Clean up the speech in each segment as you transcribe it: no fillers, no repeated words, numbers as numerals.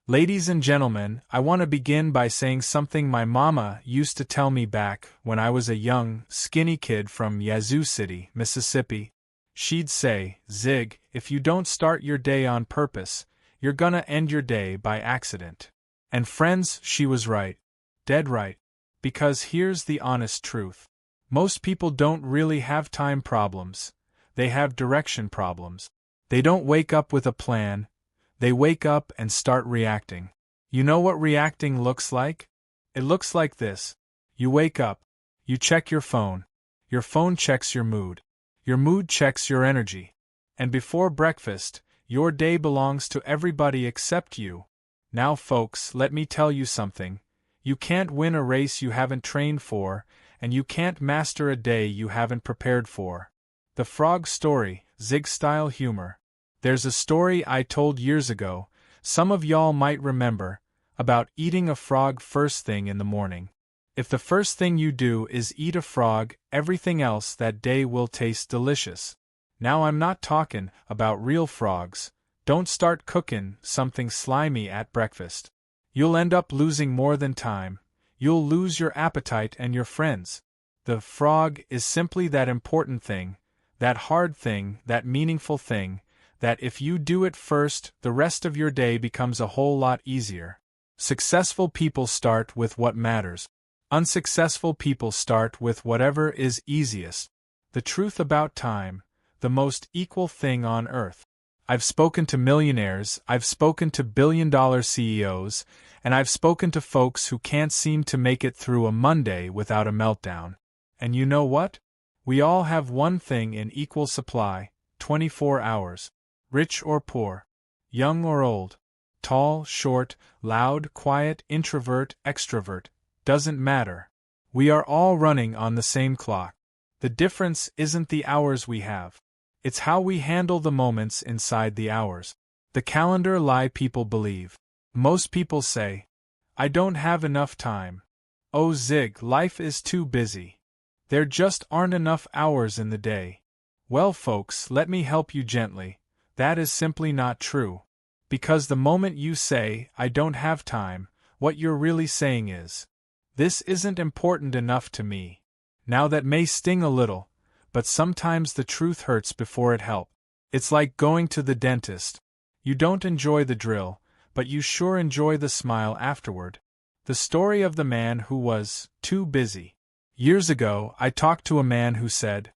Ladies and gentlemen, I want to begin by saying something my mama used to tell me back when I was a young, skinny kid from Yazoo City, Mississippi. She'd say, "Zig, if you don't start your day on purpose, you're gonna end your day by accident." And friends, she was right. Dead right. Because here's the honest truth. Most people don't really have time problems. They have direction problems. They don't wake up with a plan. They wake up and start reacting. You know what reacting looks like? It looks like this. You wake up. You check your phone. Your phone checks your mood. Your mood checks your energy. And before breakfast, your day belongs to everybody except you. Now, folks, let me tell you something. You can't win a race you haven't trained for, and you can't master a day you haven't prepared for. The frog story, Zig-style humor. There's a story I told years ago, some of y'all might remember, about eating a frog first thing in the morning. If the first thing you do is eat a frog, everything else that day will taste delicious. Now I'm not talking about real frogs. Don't start cooking something slimy at breakfast. You'll end up losing more than time. You'll lose your appetite and your friends. The frog is simply that important thing, that hard thing, that meaningful thing, that if you do it first, the rest of your day becomes a whole lot easier. Successful people start with what matters. Unsuccessful people start with whatever is easiest. The truth about time, the most equal thing on earth. I've spoken to millionaires, I've spoken to billion-dollar CEOs, and I've spoken to folks who can't seem to make it through a Monday without a meltdown. And you know what? We all have one thing in equal supply, 24 hours. Rich or poor, young or old, tall, short, loud, quiet, introvert, extrovert, doesn't matter. We are all running on the same clock. The difference isn't the hours we have. It's how we handle the moments inside the hours. The calendar lie people believe. Most people say, "I don't have enough time. Oh Zig, life is too busy. There just aren't enough hours in the day." Well folks, let me help you gently. That is simply not true. Because the moment you say, "I don't have time," what you're really saying is, "This isn't important enough to me." Now that may sting a little, but sometimes the truth hurts before it helps. It's like going to the dentist. You don't enjoy the drill, but you sure enjoy the smile afterward. The story of the man who was too busy. Years ago, I talked to a man who said,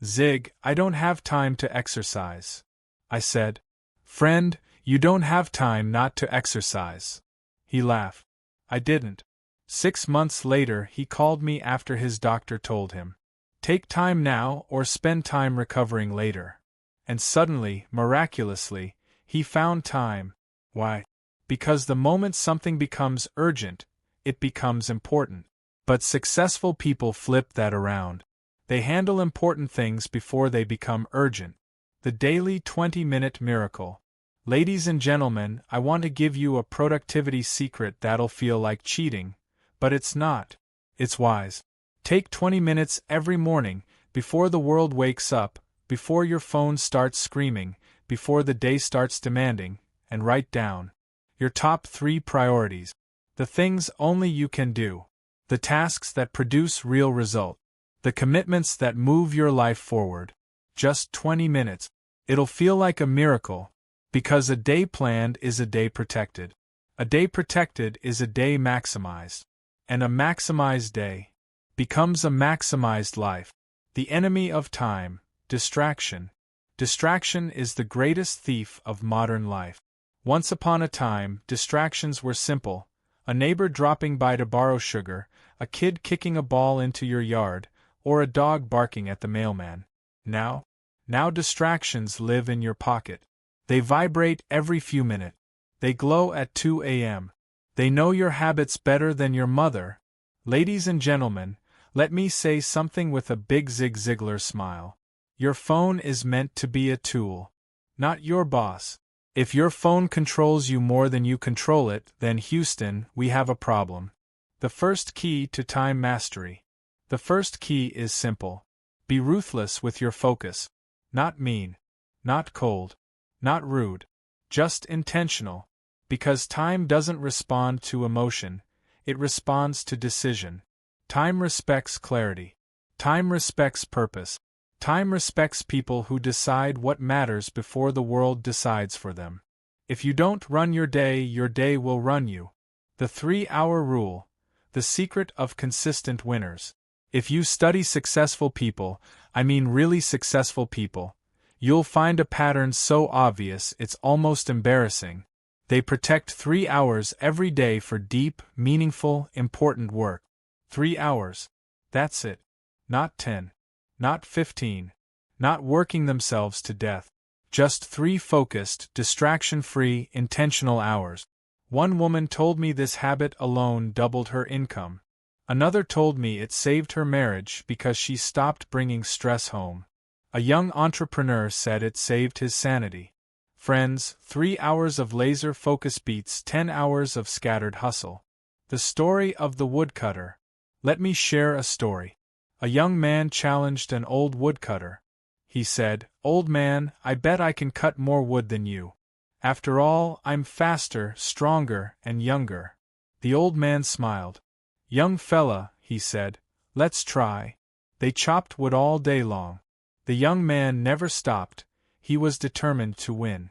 "Zig, I don't have time to exercise." I said, "Friend, you don't have time not to exercise." He laughed. I didn't. 6 months later he called me after his doctor told him, "Take time now or spend time recovering later." And suddenly, miraculously, he found time. Why? Because the moment something becomes urgent, it becomes important. But successful people flip that around. They handle important things before they become urgent. The daily 20-minute miracle. Ladies and gentlemen, I want to give you a productivity secret that'll feel like cheating, but it's not. It's wise. Take 20 minutes every morning, before the world wakes up, before your phone starts screaming, before the day starts demanding, and write down your top 3 priorities. The things only you can do. The tasks that produce real result. The commitments that move your life forward. Just 20 minutes. It'll feel like a miracle, because a day planned is a day protected. A day protected is a day maximized. And a maximized day becomes a maximized life. The enemy of time, distraction. Distraction is the greatest thief of modern life. Once upon a time, distractions were simple. A neighbor dropping by to borrow sugar, a kid kicking a ball into your yard, or a dog barking at the mailman. Now distractions live in your pocket. They vibrate every few minutes. They glow at 2 a.m. They know your habits better than your mother. Ladies and gentlemen, let me say something with a big Zig Ziglar smile. Your phone is meant to be a tool, not your boss. If your phone controls you more than you control it, then Houston, we have a problem. The first key to time mastery. The first key is simple. Be ruthless with your focus. Not mean. Not cold. Not rude. Just intentional. Because time doesn't respond to emotion, it responds to decision. Time respects clarity. Time respects purpose. Time respects people who decide what matters before the world decides for them. If you don't run your day will run you. The 3-hour rule, the secret of consistent winners. If you study successful people, I mean really successful people, you'll find a pattern so obvious it's almost embarrassing. They protect 3 hours every day for deep, meaningful, important work. 3 hours. That's it. Not 10. Not 15. Not working themselves to death. Just 3 focused, distraction-free, intentional hours. One woman told me this habit alone doubled her income. Another told me it saved her marriage because she stopped bringing stress home. A young entrepreneur said it saved his sanity. Friends, 3 hours of laser focus beats 10 hours of scattered hustle. The story of the woodcutter. Let me share a story. A young man challenged an old woodcutter. He said, "Old man, I bet I can cut more wood than you. After all, I'm faster, stronger, and younger." The old man smiled. "Young fella," he said, "let's try." They chopped wood all day long. The young man never stopped. He was determined to win.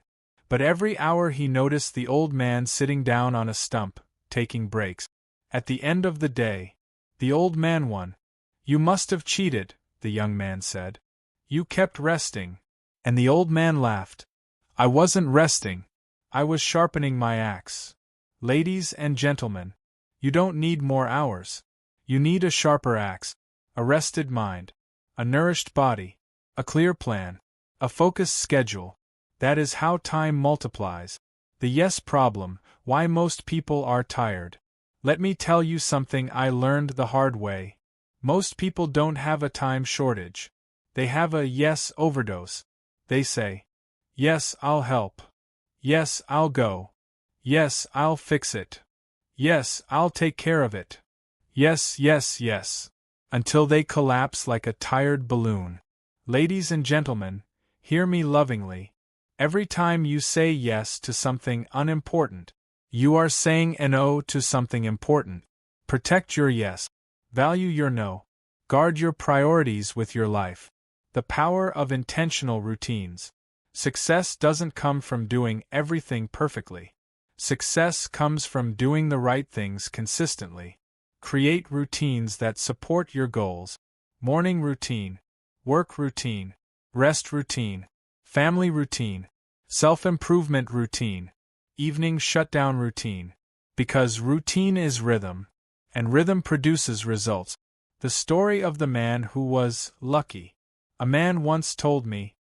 But every hour he noticed the old man sitting down on a stump, taking breaks. At the end of the day, the old man won. "You must have cheated," the young man said. "You kept resting." And the old man laughed. "I wasn't resting. I was sharpening my axe." Ladies and gentlemen, you don't need more hours. You need a sharper axe, a rested mind, a nourished body, a clear plan, a focused schedule. That is how time multiplies. The yes problem, why most people are tired. Let me tell you something I learned the hard way. Most people don't have a time shortage. They have a yes overdose. They say, "Yes, I'll help. Yes, I'll go. Yes, I'll fix it. Yes, I'll take care of it. Yes, yes, yes." Until they collapse like a tired balloon. Ladies and gentlemen, hear me lovingly. Every time you say yes to something unimportant, you are saying no to something important. Protect your yes. Value your no. Guard your priorities with your life. The power of intentional routines. Success doesn't come from doing everything perfectly. Success comes from doing the right things consistently. Create routines that support your goals. Morning routine, work routine, rest routine, family routine, self-improvement routine, evening shutdown routine. Because routine is rhythm, and rhythm produces results. The story of the man who was lucky. A man once told me,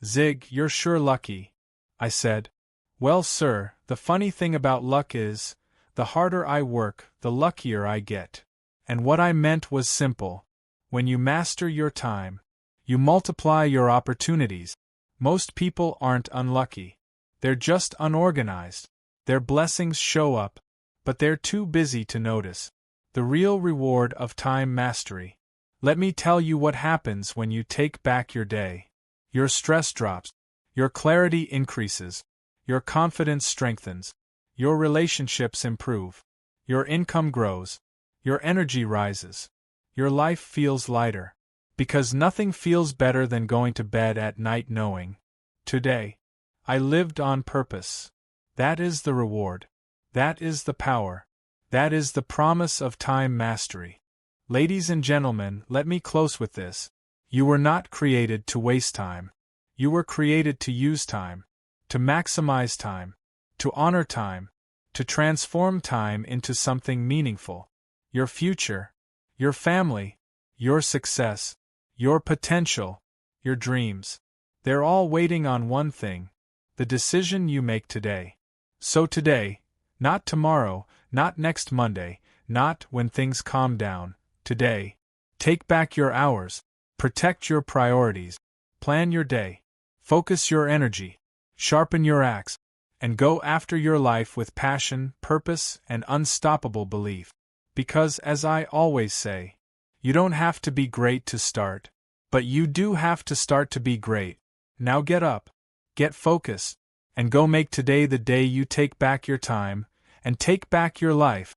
"Zig, you're sure lucky." I said, "Well, sir, the funny thing about luck is, the harder I work, the luckier I get." And what I meant was simple. When you master your time, you multiply your opportunities. Most people aren't unlucky. They're just unorganized. Their blessings show up, but they're too busy to notice. The real reward of time mastery. Let me tell you what happens when you take back your day. Your stress drops. Your clarity increases. Your confidence strengthens. Your relationships improve. Your income grows. Your energy rises. Your life feels lighter. Because nothing feels better than going to bed at night knowing, "Today, I lived on purpose." That is the reward. That is the power. That is the promise of time mastery. Ladies and gentlemen, let me close with this. You were not created to waste time. You were created to use time, to maximize time, to honor time, to transform time into something meaningful. Your future, your family, your success, your potential, your dreams. They're all waiting on one thing: the decision you make today. So today, not tomorrow, not next Monday, not when things calm down. Today. Take back your hours. Protect your priorities. Plan your day. Focus your energy. Sharpen your axe. And go after your life with passion, purpose, and unstoppable belief. Because, as I always say, you don't have to be great to start, but you do have to start to be great. Now get up, get focused, and go make today the day you take back your time, and take back your life.